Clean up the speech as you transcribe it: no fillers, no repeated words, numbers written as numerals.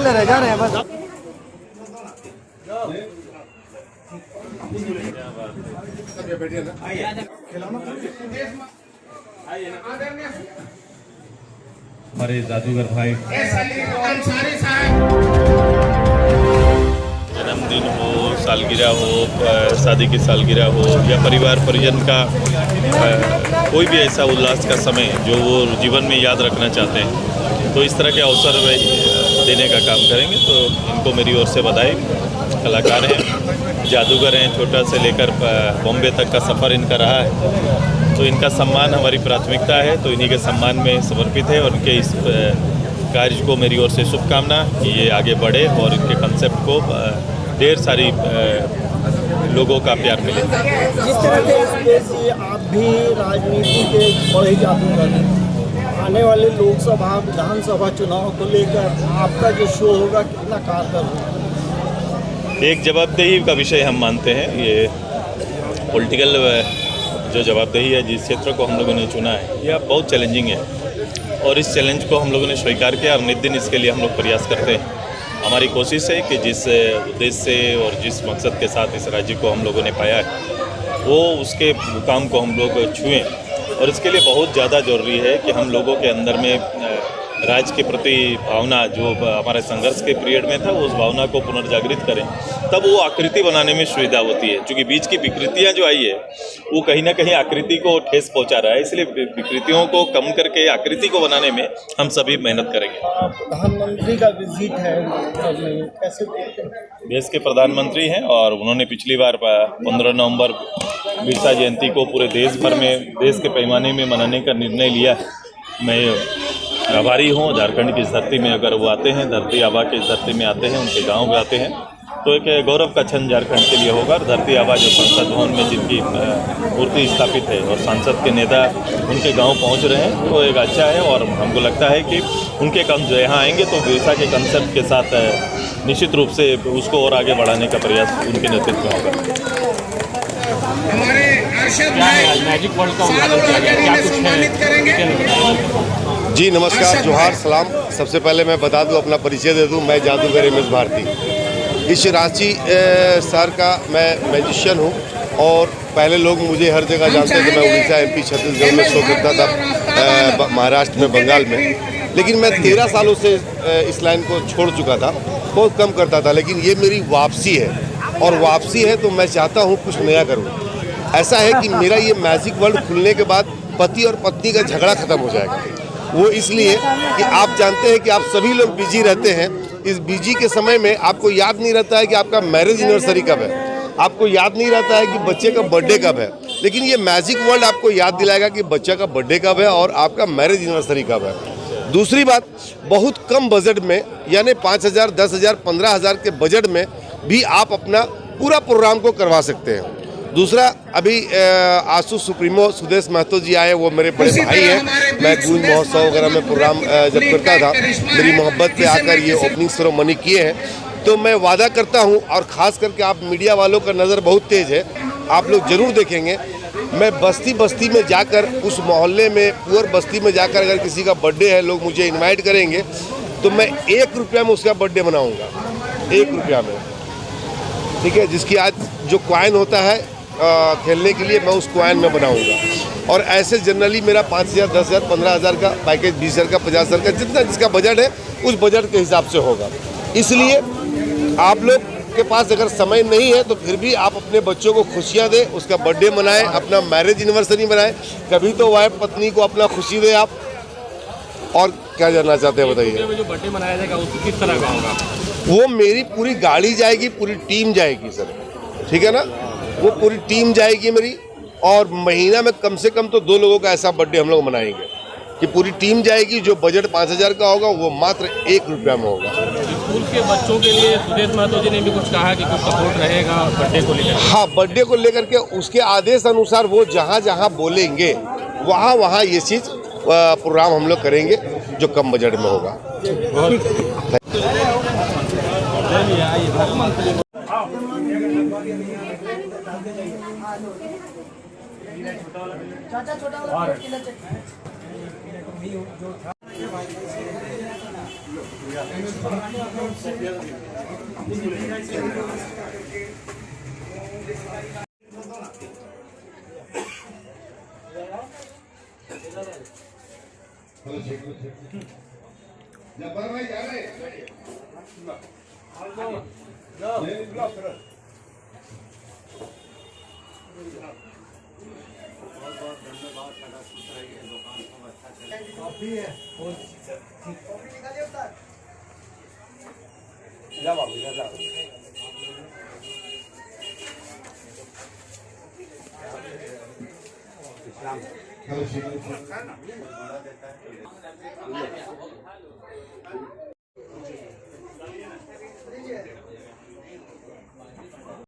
वाले रह जा रहे हैं बस। हमारे जादूगर भाई जन्मदिन हो, सालगिरह हो, शादी की सालगिरह हो या परिवार परिजन का कोई भी ऐसा उल्लास का समय जो वो जीवन में याद रखना चाहते हैं, तो इस तरह के अवसर देने का काम करेंगे। तो इनको मेरी ओर से बधाई। कलाकार हैं, जादूगर हैं, छोटा से लेकर बॉम्बे तक का सफ़र इनका रहा है, तो इनका सम्मान हमारी प्राथमिकता है। तो इन्हीं के सम्मान में समर्पित है और इनके इस कार्य को मेरी ओर से शुभकामना कि ये आगे बढ़े और इनके कंसेप्ट को ढेर सारी लोगों का प्यार मिले। जिस तरह से आप भी राजनीति के बड़े जादूगर हैं, आने वाले लोकसभा विधानसभा चुनाव को लेकर आपका जो शो होगा कितना कारगर होगा? एक जवाबदेही का विषय हम मानते हैं। ये पॉलिटिकल जो जवाबदेही है, जिस क्षेत्र को हम लोगों ने चुना है, यह बहुत चैलेंजिंग है और इस चैलेंज को हम लोगों ने स्वीकार किया और नित दिन इसके लिए हम लोग प्रयास करते हैं। हमारी कोशिश है कि जिस उद्देश्य से और जिस मकसद के साथ इस राज्य को हम लोगों ने पाया है, वो उसके मुकाम को हम लोग छुएं। और इसके लिए बहुत ज़्यादा ज़रूरी है कि हम लोगों के अंदर में राज्य के प्रति भावना जो हमारे संघर्ष के पीरियड में था, उस भावना को पुनर्जागृत करें, तब वो आकृति बनाने में सुविधा होती है। क्योंकि बीच की विकृतियाँ जो आई है, वो कहीं ना कहीं आकृति को ठेस पहुंचा रहा है। इसलिए विकृतियों को कम करके आकृति को बनाने में हम सभी मेहनत करेंगे। प्रधानमंत्री का विजिट है, कैसे देश के प्रधानमंत्री हैं और उन्होंने पिछली बार 15 नवंबर बिरसा जयंती को पूरे देश भर में, देश के पैमाने में मनाने का निर्णय लिया है। मैं आभारी हूँ। झारखंड की इस धरती में अगर वो आते हैं, धरती आबा की इस धरती में आते हैं, उनके गांव में आते हैं, तो एक गौरव का क्षण झारखंड के लिए होगा। धरती आबा जो संसद भवन में जिनकी मूर्ति स्थापित है और सांसद के नेता उनके गांव पहुंच रहे हैं, तो एक अच्छा है। और हमको लगता है कि उनके काम जो यहाँ आएंगे तो बिरसा के कंसेप्ट के साथ निश्चित रूप से उसको और आगे बढ़ाने का प्रयास उनके नेतृत्व में होगा। हमारे मैजिक वर्ल्ड का क्या कुछ करेंगे? जी नमस्कार, जोहार सलाम। सबसे पहले मैं बता दूं, अपना परिचय दे दूं, मैं जादूगर एम एस भारती। इस रांची शहर का मैं मैजिशियन हूं और पहले लोग मुझे हर जगह जानते थे। मैं उड़ीसा, एमपी, छत्तीसगढ़ में शो करता था, महाराष्ट्र में, बंगाल में। लेकिन मैं 13 सालों से इस लाइन को छोड़ चुका था, बहुत कम करता था। लेकिन ये मेरी वापसी है और वापसी है तो मैं चाहता हूँ कुछ नया करूँ। ऐसा है कि मेरा ये मैजिक वर्ल्ड खुलने के बाद पति और पत्नी का झगड़ा खत्म हो जाएगा। वो इसलिए कि आप जानते हैं कि आप सभी लोग बिजी रहते हैं। इस बिजी के समय में आपको याद नहीं रहता है कि आपका मैरिज एनिवर्सरी कब है, आपको याद नहीं रहता है कि बच्चे का बर्थडे कब है। लेकिन ये मैजिक वर्ल्ड आपको याद दिलाएगा कि बच्चा का बर्थडे कब है और आपका मैरिज एनिवर्सरी कब है। दूसरी बात, बहुत कम बजट में, यानी 5,000, 10,000, 15,000 के बजट में भी आप अपना पूरा प्रोग्राम को करवा सकते हैं। दूसरा, अभी आसू सुप्रीमो सुदेश महतो जी आए, वो मेरे बड़े भाई हैं। मैं गूंज महोत्सव वगैरह में प्रोग्राम जब करता था, मेरी मोहब्बत पे आकर ये ओपनिंग सेरेमनी किए हैं। तो मैं वादा करता हूं, और ख़ास करके आप मीडिया वालों का नज़र बहुत तेज़ है, आप लोग ज़रूर देखेंगे। मैं बस्ती बस्ती में जाकर, उस मोहल्ले में, पुअर बस्ती में जाकर, अगर किसी का बर्थडे है, लोग मुझे इन्वाइट करेंगे तो मैं 1 रुपया में उसका बर्थडे मनाऊँगा, 1 रुपया में, ठीक है। जिसकी आज जो कॉइन होता है खेलने के लिए, मैं उस कॉइन में बनाऊंगा। और ऐसे जनरली मेरा 5,000, 10,000, 15,000 का पैकेज, 20,000 का, 50,000 का, जितना जिसका बजट है उस बजट के हिसाब से होगा। इसलिए आप लोग के पास अगर समय नहीं है तो फिर भी आप अपने बच्चों को खुशियां दें, उसका बर्थडे मनाएं, अपना मैरिज एनिवर्सरी मनाएं। कभी तो वाइफ पत्नी को अपना खुशी दें आप। और क्या जानना चाहते हैं बताइए? जो बर्थडे मनाया जाएगा वो किस तरह का होगा? वो मेरी पूरी गाड़ी जाएगी, पूरी टीम जाएगी सर, ठीक है ना। वो पूरी टीम जाएगी मेरी, और महीना में कम से कम तो 2 लोगों का ऐसा बर्थडे हम लोग मनाएंगे कि पूरी टीम जाएगी। जो बजट 5,000 का होगा वो मात्र 1 रुपया में होगा। स्कूल के बच्चों के लिए सुदेश महतो जी ने भी कुछ कहा कि कुछ सपोर्ट रहेगा बर्थडे को लेकर? हाँ, बर्थडे को लेकर के उसके आदेश अनुसार वो जहाँ जहाँ बोलेंगे वहाँ ये चीज़ प्रोग्राम हम लोग करेंगे जो कम बजट में होगा। छोटा जब्बार भाई जा रहे हैं।